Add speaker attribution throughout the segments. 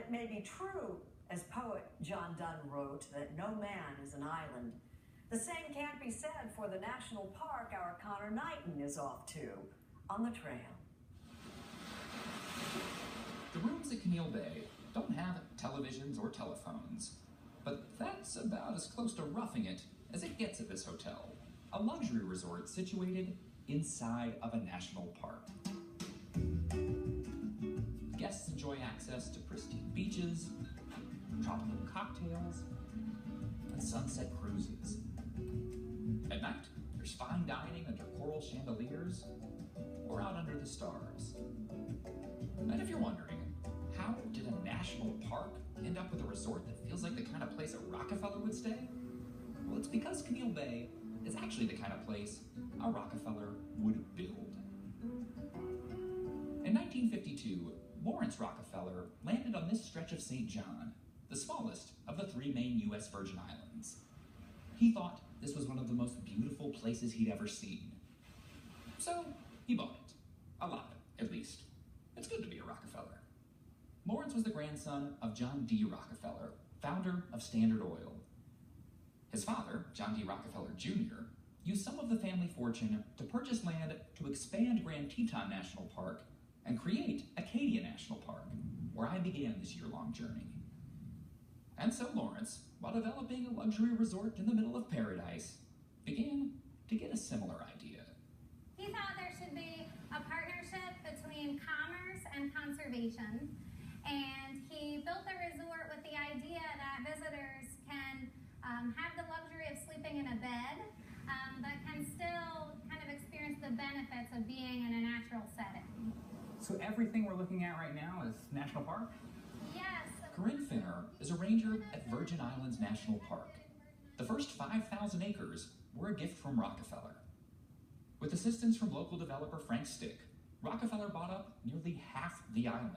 Speaker 1: it may be true, as poet John Donne wrote, that no man is an island, the same can't be said for the national park our Connor Knighton is off to on the trail.
Speaker 2: The rooms at Caneel Bay don't have televisions or telephones, but that's about as close to roughing it as it gets at this hotel, a luxury resort situated inside of a national park. Guests enjoy access to pristine beaches, tropical cocktails, and sunset cruises. At night, there's fine dining under coral chandeliers or out under the stars. And if you're wondering, how did a national park end up with a resort that feels like the kind of place a Rockefeller would stay? Well, it's because Caneel Bay is actually the kind of place a Rockefeller would build. In 1952, Lawrence Rockefeller landed on this stretch of St. John, the smallest of the three main U.S. Virgin Islands. He thought this was one of the most beautiful places he'd ever seen. So he bought it. A lot, at least. It's good to be a Rockefeller. Lawrence was the grandson of John D. Rockefeller, founder of Standard Oil. His father, John D. Rockefeller Jr., used some of the family fortune to purchase land to expand Grand Teton National Park and create Acadia National Park, where I began this year-long journey. And so Lawrence, while developing a luxury resort in the middle of paradise, began to get a similar idea.
Speaker 3: He thought there should be a partnership between commerce and conservation, and he built the resort with the idea that visitors can have the luxury of sleeping in a bed, but can still kind of experience the benefits of being in a natural setting.
Speaker 4: So everything we're looking at right now is National Park?
Speaker 3: Yes.
Speaker 2: Corinne Finner is a ranger at Virgin Islands National Park. The first 5,000 acres were a gift from Rockefeller. With assistance from local developer Frank Stick, Rockefeller bought up nearly half the island.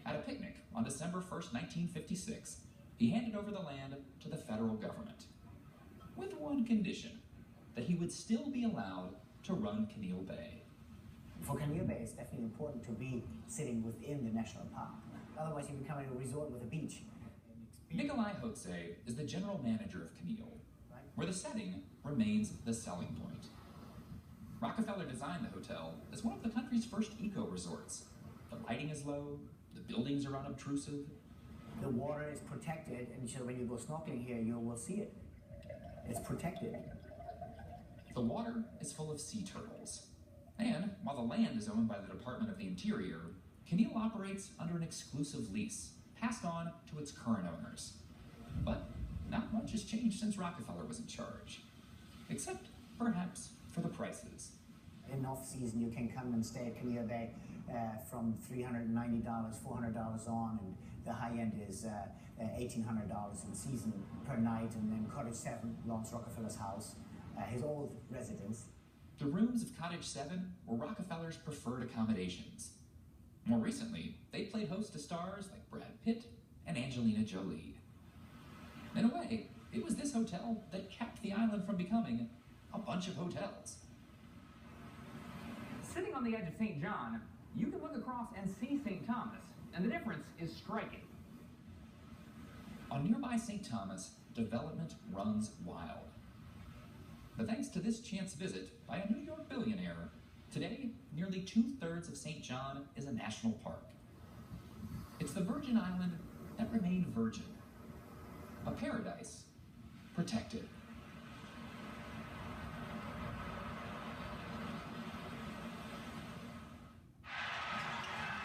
Speaker 2: At a picnic on December 1st, 1956, he handed over the land to the federal government, with one condition, that he would still be allowed to run Caneel Bay.
Speaker 5: For Caneel Bay, it's definitely important to be sitting within the national park. Otherwise, you're becoming a resort with a beach.
Speaker 2: Nikolai Hotze is the general manager of Caneel, where the setting remains the selling point. Rockefeller designed the hotel as one of the country's first eco-resorts. The lighting is low, the buildings are unobtrusive.
Speaker 5: The water is protected, and so when you go snorkeling here, you will see it. It's protected.
Speaker 2: The water is full of sea turtles. And while the land is owned by the Department of the Interior, Caneel operates under an exclusive lease, passed on to its current owners. But not much has changed since Rockefeller was in charge, except perhaps for the prices.
Speaker 5: In off-season, you can come and stay at Caneel Bay from $390, $400 on, and the high end is $1,800 in season per night, and then Cottage 7, Lawrence Rockefeller's house, his old residence.
Speaker 2: The rooms of Cottage 7 were Rockefeller's preferred accommodations. More recently, they played host to stars like Brad Pitt and Angelina Jolie. In a way, it was this hotel that kept the island from becoming a bunch of hotels.
Speaker 4: Sitting on the edge of St. John, you can look across and see St. Thomas, and the difference is striking.
Speaker 2: On nearby St. Thomas, development runs wild. But thanks to this chance visit by a New York billionaire, today, nearly 2/3 of St. John is a national park. It's the Virgin Island that remained virgin. A paradise protected.